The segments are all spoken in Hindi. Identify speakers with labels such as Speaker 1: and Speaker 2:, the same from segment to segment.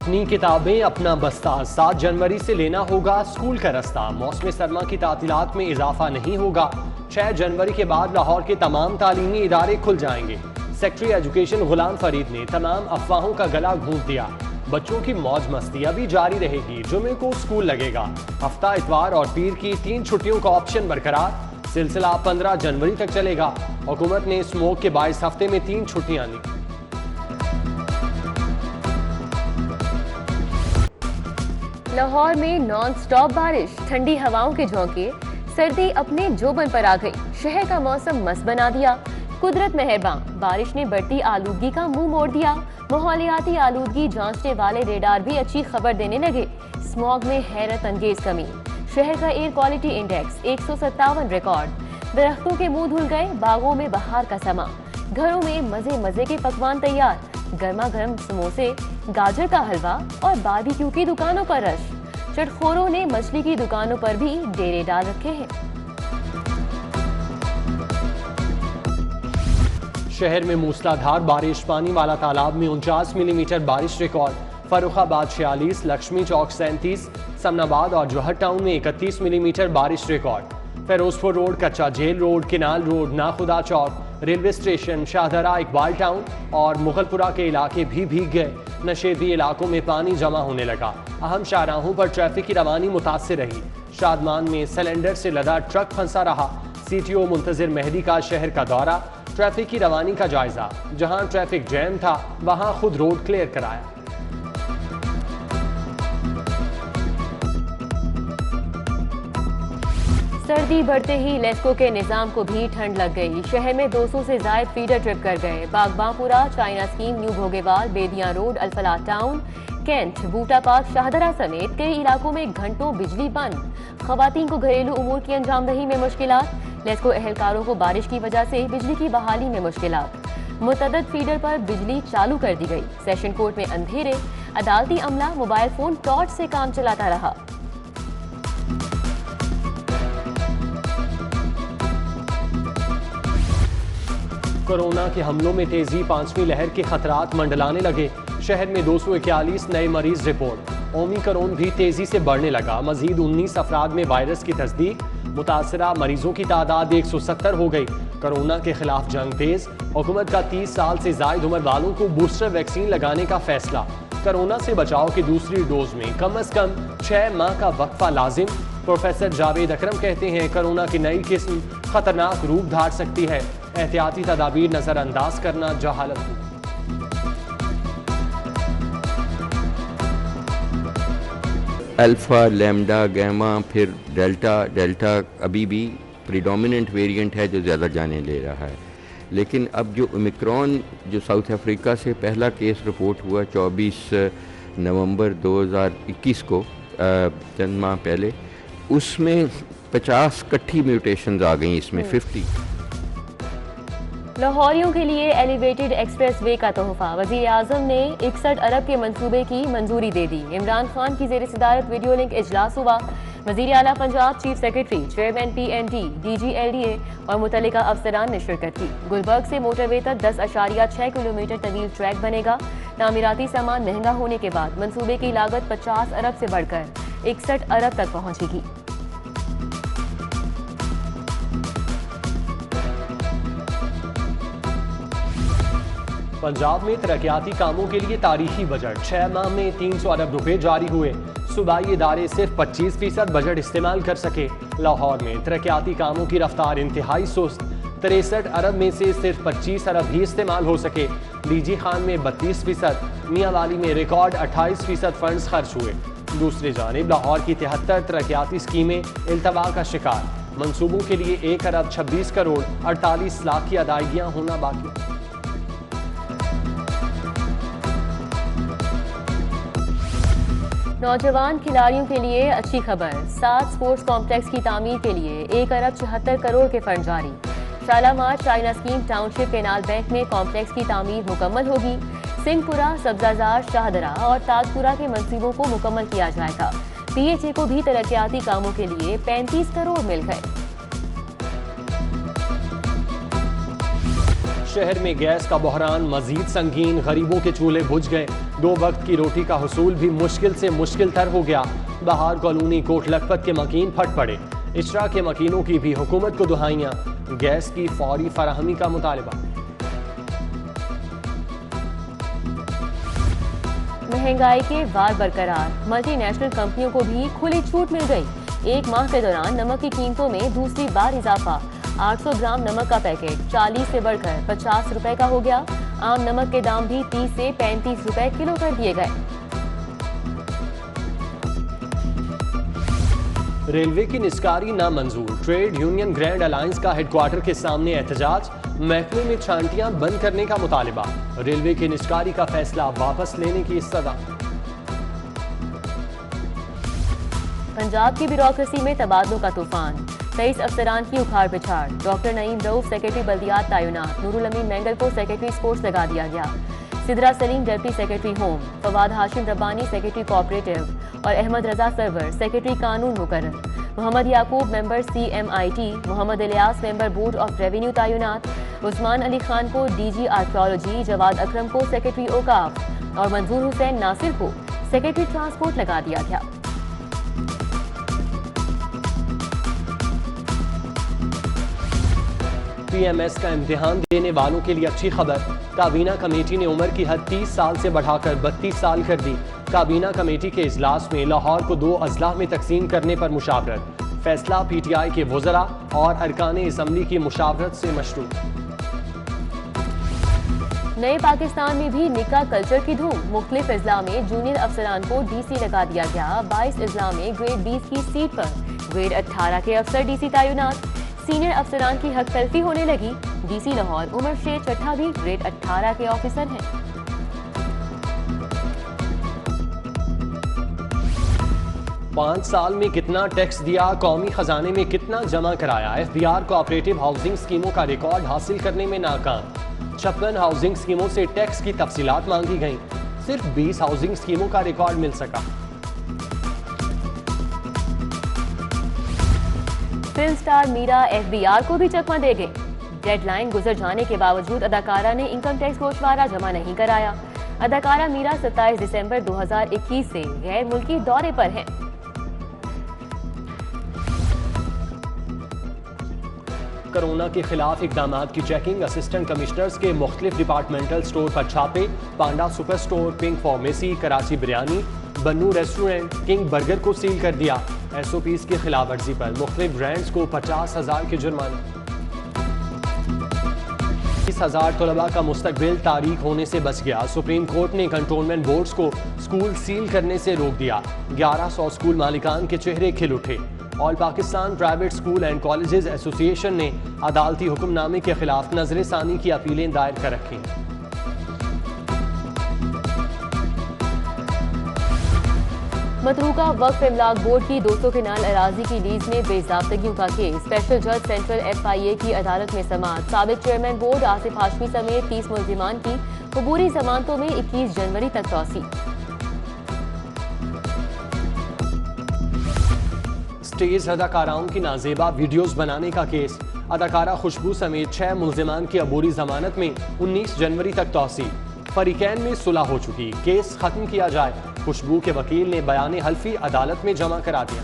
Speaker 1: अपनी किताबें अपना बस्ता 7 जनवरी से लेना होगा स्कूल का रास्ता। मौसम सरमा की तातीलात में इजाफा नहीं होगा। 6 जनवरी के बाद लाहौर के तमाम तालीमी इदारे खुल जाएंगे। सेक्रेटरी एजुकेशन गुलाम फरीद ने तमाम अफवाहों का गला घूंट दिया। बच्चों की मौज मस्ती अभी जारी रहेगी। जुमे को स्कूल लगेगा। हफ्ता इतवार और पीर की 3 छुट्टियों का ऑप्शन बरकरार। सिलसिला 15 जनवरी तक चलेगा। हुकूमत ने स्मोक के बाइस हफ्ते में 3 छुट्टियां ली।
Speaker 2: लाहौर में नॉन स्टॉप बारिश, ठंडी हवाओं के झोंके, सर्दी अपने जोबन पर आ गई। शहर का मौसम मस्त बना दिया। कुदरत मेहरबान, बारिश ने बढ़ती आलूदगी का मुंह मोड़ दिया। माहौलियाती आलूदगी जांचने वाले रेडार भी अच्छी खबर देने लगे। स्मॉग में हैरत अंगेज कमी। शहर का एयर क्वालिटी इंडेक्स 157 रिकॉर्ड। दरख्तों के मुंह धुल गए। बागों में बहार का समा। घरों में मजे मजे के पकवान तैयार। गर्मा गर्म समोसे, गाजर का हलवा और बारबेक्यू की दुकानों पर रश। चटखोरों ने मछली की दुकानों पर भी डेरे डाल रखे हैं।
Speaker 1: शहर में मूसलाधार बारिश। पानी वाला तालाब में 49 मिलीमीटर बारिश रिकॉर्ड। फर्रुखाबाद 46, लक्ष्मी चौक 37, समनाबाद और जौहर टाउन में 31 मिलीमीटर बारिश record. Ferozepur Road, Kacha Jail Road, Canal Road, Nakhuda Chowk, railway station, Shahdara, Iqbal Town और मुगलपुरा के इलाके भी भीग गए। नशेबी इलाकों में पानी जमा होने लगा। अहम शाहराहों पर ट्रैफिक की रवानी मुतासिर रही। शादमान में सिलेंडर से लदा ट्रक फंसा रहा। CTO मुंतजिर मेहदी का शहर का दौरा। ट्रैफिक की रवानी का जायजा। जहां ट्रैफिक जैम था वहां खुद रोड क्लियर कराया।
Speaker 2: सर्दी बढ़ते ही लेस्को के निजाम को भी ठंड लग गई। शहर में 200 से ज्यादा फीडर ट्रिप कर गए। Baghbanpura, China Scheme, New Bhogiwal, Bedian Road, Alfalah Town, Cantt, Boota Park, Shahdara समेत कई इलाकों में घंटों बिजली बंद। खवातीन को घरेलू उमूर की अंजामदही में मुश्किलात। लेस्को एहलकारों को बारिश की वजह से बिजली की बहाली में मुश्किलात। मुतअद्दिद फीडर पर बिजली चालू कर दी गई। सेशन कोर्ट में अंधेरे। अदालती अमला मोबाइल फोन टॉर्च से काम चलाता रहा।
Speaker 1: कोरोना के हमलों में तेजी। 5वीं लहर के खतरात मंडलाने लगे। शहर में 241 नए मरीज रिपोर्ट। ओमिक्रॉन भी तेजी से बढ़ने लगा। मजीद 19 अफराद में वायरस की तस्दीक। मुतासरा मरीजों की तादाद 170 हो गई। कोरोना के खिलाफ जंग तेज। हुकूमत का 30 साल से जायद उम्र वालों को बूस्टर वैक्सीन लगाने का फैसला। कोरोना से बचाव की दूसरी डोज में कम अज कम 6 माह का वक्फा लाजिम। प्रोफेसर जावेद अकरम कहते हैं कोरोना की नई किस्म खतरनाक रूप धार सकती है। एहतियाती तदाबीर नजरअंदाज करना जहालत है।
Speaker 3: अल्फ़ा, लैम्डा, गैमा, फिर डेल्टा अभी भी प्रीडोमिनेंट वेरिएंट है जो ज़्यादा जाने ले रहा है। लेकिन अब जो ओमिक्रॉन जो साउथ अफ्रीका से पहला केस रिपोर्ट हुआ 24 नवंबर 2021 को, चंद माह पहले, उसमें 50 कट्ठी म्यूटेशंस आ गई। इसमें 50।
Speaker 2: लाहौरियों के लिए एलिवेटेड एक्सप्रेसवे का तोहफा। वज़ीर आज़म ने 61 अरब के मंसूबे की मंजूरी दे दी। इमरान खान की ज़ेर सदारत वीडियो लिंक इजलास हुआ। वज़ीर आला Punjab, chief secretary, chairman PND, DG LDA और मुतल्लिका अफसरान ने शिरकत की। गुलबर्ग से मोटरवे तक 10.6 किलोमीटर तवील ट्रैक बनेगा। तामीराती सामान महंगा होने के बाद मंसूबे की लागत 50 अरब से बढ़कर 61 अरब तक पहुंचेगी।
Speaker 1: पंजाब में तरक्याती कामों के लिए तारीखी बजट। 6 माह में 300 अरब रुपए जारी हुए। सूबाई इदारे सिर्फ 25% बजट इस्तेमाल कर सके। लाहौर में तरक्याती कामों की रफ्तार इंतहाई सुस्त। 63 अरब में से सिर्फ 25 अरब ही इस्तेमाल हो सके। DG खान में 32%, मियांवाली में रिकॉर्ड 28% फंड्स खर्च हुए। दूसरी जानिब लाहौर की 73 तरक्याती स्कीमें इल्तवा का शिकार। मंसूबों के लिए 1 अरब 26 करोड़ 48 लाख की अदायगियां होना बाकी।
Speaker 2: नौजवान खिलाड़ियों के लिए अच्छी खबर। 7 स्पोर्ट्स कॉम्प्लेक्स की तामीर के लिए 1 अरब 76 करोड़ के फंड जारी। Shalimar, China scheme, township, canal bank में कॉम्प्लेक्स की तामीर मुकम्मल होगी। सिंहपुरा, सब्जाजार, शाहदरा और ताजपुरा के मंसूबों को मुकम्मल किया जाएगा। PHA को भी तरक्याती कामों के लिए 35 करोड़ मिल गए।
Speaker 1: शहर में गैस का बहरान मजीद संगीन, गरीबों के चूल्हे बुझ गए। 2 वक्त की रोटी का हुसूल भी मुश्किल से मुश्किल तर हो गया। बहार कॉलोनी कोट लखपत के मकीन फट पड़े। इशरा के मकीनों की भी हुकूमत को दुहाइयां, गैस की फौरी फराहमी का मुतालबा।
Speaker 2: महंगाई के वार बरकरार, मल्टीनेशनल कंपनियों को भी खुली छूट मिल गई। 1 माह के दौरान नमक की कीमतों में दूसरी बार इजाफा। 800 ग्राम नमक का पैकेट 40 से बढ़कर 50 रुपए का हो गया। आम नमक के दाम भी 30 से 35 रुपए किलो कर दिए गए।
Speaker 1: रेलवे की निस्कारी नामंजूर, ट्रेड यूनियन ग्रैंड अलायंस का हेडक्वार्टर के सामने एहतजाज, महकमे में छांटियां बंद करने का मुतालिबा। रेलवे की निस्कारी का फैसला वापस लेने की सदा।
Speaker 2: पंजाब की ब्यूरोक्रेसी में तबादलों का तूफान, 23 अफसरान की उखाड़ पिछाड़। डॉक्टर नईम रऊफ सेक्रेटरी बल्दियात तैनात, नूरुल अमीन मैंगल को सेक्रेटरी स्पोर्ट्स लगा दिया गया। Sidra Saleem deputy secretary home, Fawad Hashim Rabbani secretary cooperative और अहमद रजा सरवर सेक्रेटरी कानून मुकर्रर। Mohammad Yaqoob member CMIT, Mohammad Ilyas member board of revenue तैनात। उस्मान अली खान को DG आर्कियोलॉजी, जवाद अकरम को सेक्रेटरी औकाफ और मंजूर हुसैन नासिर को सेक्रेटरी ट्रांसपोर्ट लगा दिया गया।
Speaker 1: PMS का इम्तिहान देने वालों के लिए अच्छी खबर, काबीना कमेटी ने उम्र की हद 30 साल से बढ़ाकर 32 साल कर दी। काबीना कमेटी के इजलास में लाहौर को 2 अजलाह में तकसीम करने पर मुशावरत। फैसला PTI के वज़रा और अरकान असम्बली की मुशावरत से मशरू।
Speaker 2: नए पाकिस्तान में भी निकाह कल्चर की धूम, मुख्तलिफ अजला में जूनियर अफसरान को DC लगा दिया गया। 22 अजला में ग्रेड 20 की सीट पर ग्रेड 18 के अफसर DC तैनात। सीनियर अफसरान की हक तलफी होने लगी। DC लाहौर उमर शेर चट्ठा भी ग्रेड 18 के ऑफिसर हैं।
Speaker 1: पाँच साल में कितना टैक्स दिया, कौमी खजाने में कितना जमा कराया। FBR कोऑपरेटिव हाउसिंग स्कीमों का रिकॉर्ड हासिल करने में नाकाम। 56 हाउसिंग स्कीमों से टैक्स की तफसीलात मांगी गईं, सिर्फ 20 हाउसिंग स्कीमों का रिकॉर्ड मिल सका।
Speaker 2: फिल्म स्टार मीरा FBR को भी चकमा दे गई। डेडलाइन गुजर जाने के बावजूद अदाकारा ने इनकम टैक्स गोशवारा जमा नहीं कराया। अदाकारा मीरा 27 दिसंबर 2021 से गैर मुल्की दौरे पर है।
Speaker 1: कोरोना के खिलाफ इकदामात की चेकिंग, असिस्टेंट कमिश्नर्स के मुख्तलिफ डिपार्टमेंटल स्टोर पर छापे। Panda Super Store, Pink Pharmacy, Karachi Biryani, Bannu Restaurant, King Burger को सील कर दिया। SOPs की खिलाफ वर्जी पर मुख्तलिफ ब्रांड्स को 50,000 के जुर्माने। 30,000 तलबा का मुस्तकबिल तारीख होने से बच गया। सुप्रीम कोर्ट ने कंटोनमेंट बोर्ड्स को स्कूल सील करने से रोक दिया। 1100 स्कूल मालिकान के चेहरे खिल उठे। All Pakistan private school and colleges association ने अदालती हुक्मनामे के खिलाफ नजर सानी की अपीलें दायर कर रखी।
Speaker 2: मतरूका वक्फ इमलाक बोर्ड की 200 कनाल अराजी की लीज में बेज़ाब्तगियों का केस। स्पेशल जज सेंट्रल FIA की अदालत में समाअत। साबिक चेयरमैन बोर्ड आसिफ हाशमी समेत 30 मुल्जिमान की अबूरी जमानतों में 21 जनवरी तक तौसी।
Speaker 1: स्टेज अदाकाराओं की नाजेबा वीडियोस बनाने का केस। अदाकारा खुशबू समेत 6 मुल्जिमान की अबूरी जमानत में 19 जनवरी तक तौसी। फरीकैन में सुलह हो चुकी, केस खत्म किया जाए। खुशबू के वकील ने बयान हल्फी अदालत में जमा करा दिया।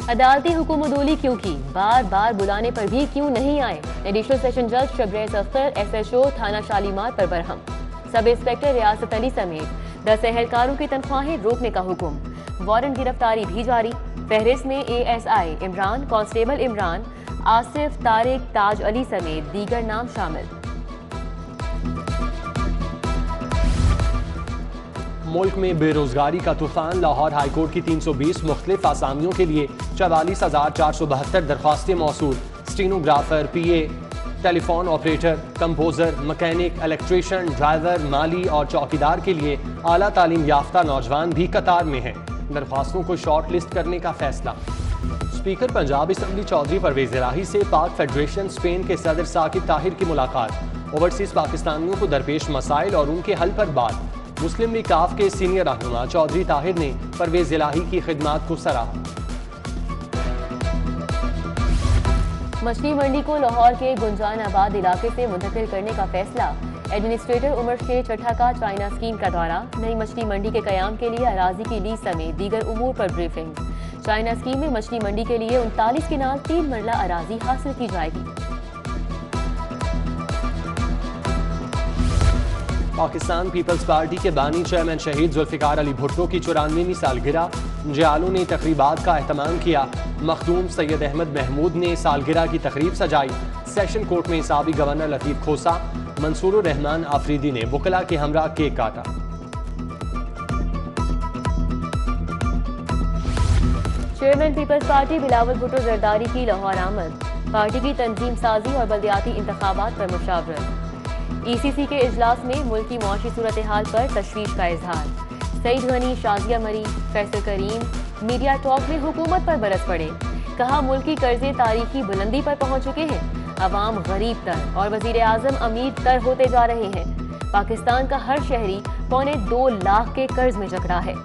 Speaker 2: अदालती हुकूमतदोली क्यों की, बार बार बुलाने पर भी क्यों नहीं आए। एडिशनल सेशन जज शबरेज अख्तर SHO थाना शालीमार पर बरहम। सब इंस्पेक्टर रियासत अली समेत 10 एहलकारों की तनख्वाहें रोकने का हुक्म। वारंट गिरफ्तारी भी जारी। फहरिस्त में ASI इमरान, कांस्टेबल इमरान, आसिफ, तारिक, ताज अली समेत दीगर नाम शामिल।
Speaker 1: मुल्क में बेरोजगारी का तूफान। लाहौर हाईकोर्ट की 320 मुख्तलिफ आसामियों के लिए 44,472 दरख्वास्तें मौसूल। Stenographer, PA, telephone operator, composer, mechanic, electrician, driver, माली और चौकीदार के लिए आला तालीम याफ्ता नौजवान भी कतार में हैं। दरख्वास्तों को शॉर्ट लिस्ट करने का फैसला। स्पीकर पंजाब असम्बली चौधरी परवेज इलाही से पाक फेडरेशन स्पेन के सदर साकिब ताहिर की मुलाकात। ओवरसीज पाकिस्तानियों को दरपेश मसाइल और उनके हल पर बात। मुस्लिम लीग काफ के सीनियर रहनुमा चौधरी ताहिर ने परवेज इलाही की खिदमात को सराहा।
Speaker 2: मछली मंडी को लाहौर के गुंजानाबाद इलाके से मुंतकिल करने का फैसला। एडमिनिस्ट्रेटर उमर शेर चट्ठा का चाइना स्कीम का दौरा। नई मछली मंडी के कयाम के लिए अराजी की लीज समेत दीगर उमूर पर ब्रीफिंग। चाइना स्कीम में मछली मंडी के लिए 39 किनाल 3 मरला अराजी हासिल की जाएगी।
Speaker 1: पाकिस्तान पीपल्स पार्टी के बानी चेयरमैन शहीद जुल्फिकार अली भुट्टो की 94वीं सालगिरह। जयालों ने तकरीबात का एहतमाम किया। मखदूम सैयद अहमद महमूद ने सालगिरह की तकरीब सजाई। सेशन कोर्ट में साबिक गवर्नर लतीफ खोसा, मंसूर रहमान आफरीदी ने वकला के हमरा केक काटा।
Speaker 2: चेयरमैन पीपल्स पार्टी बिलावल भुट्टो जरदारी की लाहौर आमद। पार्टी की तंजीम साजी और बल्दियाती इंतखाबात पर मुशावरत। ECC के इजलास में मुल्क की मौशी सूरत हाल पर तशवीश का इजहार। सईद गनी, शाजिया मरी, फैसल करीम मीडिया टॉक में हुकूमत पर बरस पड़े। कहा मुल्की कर्जे तारीखी बुलंदी पर पहुंच चुके हैं। अवाम गरीब तर और वजीर आजम अमीर तर होते जा रहे हैं। पाकिस्तान का हर शहरी 2.25 लाख के कर्ज में जकड़ा है।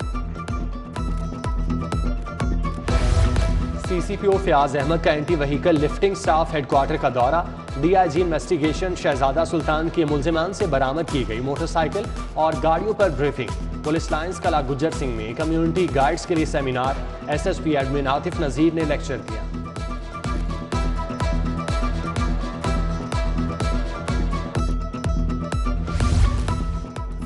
Speaker 1: CCPO फयाज अहमद का anti vehicle lifting staff headquarter का दौरा। DIG इन्वेस्टिगेशन शहजादा सुल्तान के मुलजिमान से बरामद की गई मोटरसाइकिल और गाड़ियों पर ब्रीफिंग। पुलिस लाइन्स कला गुज्जर सिंह में कम्युनिटी गाइड्स के लिए seminar. SSP admin Atif Nazir ने लेक्चर दिया।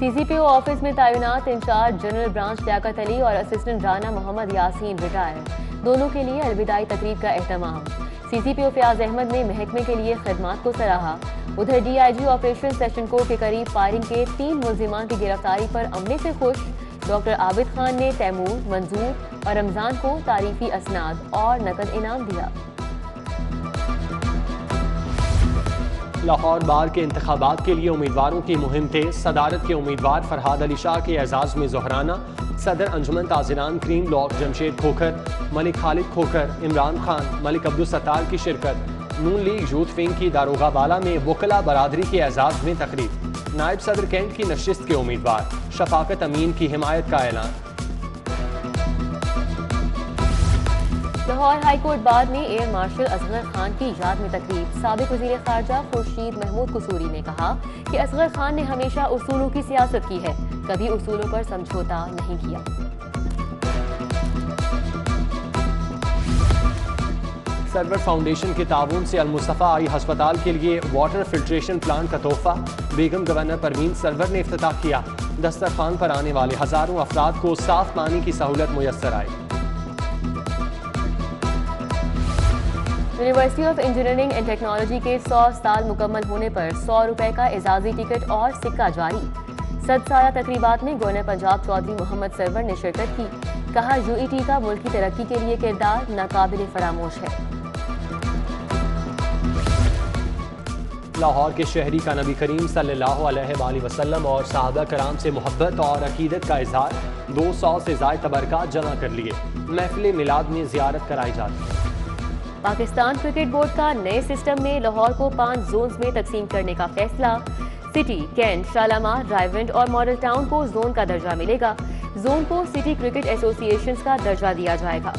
Speaker 2: CCPO ऑफिस में तैनात incharge general branch Liaquat Ali और असिस्टेंट राना मोहम्मद यासीन रिटायर। दोनों के लिए अलविदाई तकरीब का एहतमाम। CCPO फयाज अहमद ने महकमे के लिए खिदमात को सराहा। उधर DIG ऑपरेशन सेशन कोर्ट के करीब फायरिंग के 3 मुलजिमान की गिरफ्तारी पर अमले से खुश। डॉक्टर आबिद खान ने तैमूर, मंजूर और रमजान को तारीफी असनाद और नकद इनाम दिया।
Speaker 1: लाहौर बार के इंतखाबात के लिए उम्मीदवारों की मुहिम तेज। सदारत के उम्मीदवार फरहाद अली शाह के एजाज में जोहराना। सदर अंजुमन ताजिरान क्रीम ब्लॉक जमशेद खोखर, मलिक खालिद खोखर, इमरान खान, मलिक अब्दुल सत्तार की शिरकत। नून लीग यूथ विंग की दारोगा बाला में वकला बरादरी के एजाज में तकरीब। नायब सदर कैंट की नशिस्त के उम्मीदवार शफाकत अमीन की हिमायत का ऐलान।
Speaker 2: लाहौर हाईकोर्ट बार में एयर मार्शल असगर खान की याद में तकरीब। साबिक वजीर खारजा खुर्शीद महमूद कसूरी ने कहा कि असगर खान ने हमेशा उसूलों की सियासत की है, कभी उसूलों पर समझौता नहीं किया।
Speaker 1: सरवर फाउंडेशन के ताउन से अल-मुस्तफा आई हस्पताल के लिए वाटर फिल्ट्रेशन प्लांट का तोहफा। बेगम गवर्नर परवीन सरवर ने इफ्तिताह किया। दस्तरखान पर आने वाले हजारों अफराद को साफ पानी की सहूलत मुयस्सर आई।
Speaker 2: University of Engineering and Technology के 100 साल मुकम्मल होने पर 100 रुपए का एजाजी टिकट और सिक्का जारी। सदसारा तकरीबात में गवर्नर पंजाब चौधरी मोहम्मद सरवर ने शिरकत की। कहा UET का मुल्क की तरक्की के लिए किरदार नाकाबिले फरामोश है।
Speaker 1: लाहौर के शहरी का नबी करीम सल्लल्लाहु अलैहि वसल्लम और सहाबा कराम से मोहब्बत और अकीदत का इजहार। 200 से ज़ायद तबरकात जमा कर लिए। महफिल मिलाद में ज़ियारत कराई जाती है।
Speaker 2: पाकिस्तान क्रिकेट बोर्ड का नए सिस्टम में लाहौर को 5 जोन्स में तकसीम करने का फैसला। सिटी, कैंट, शालामार, रायवेंट और मॉडल टाउन को जोन का दर्जा मिलेगा। जोन को सिटी क्रिकेट एसोसिएशंस का दर्जा दिया जाएगा।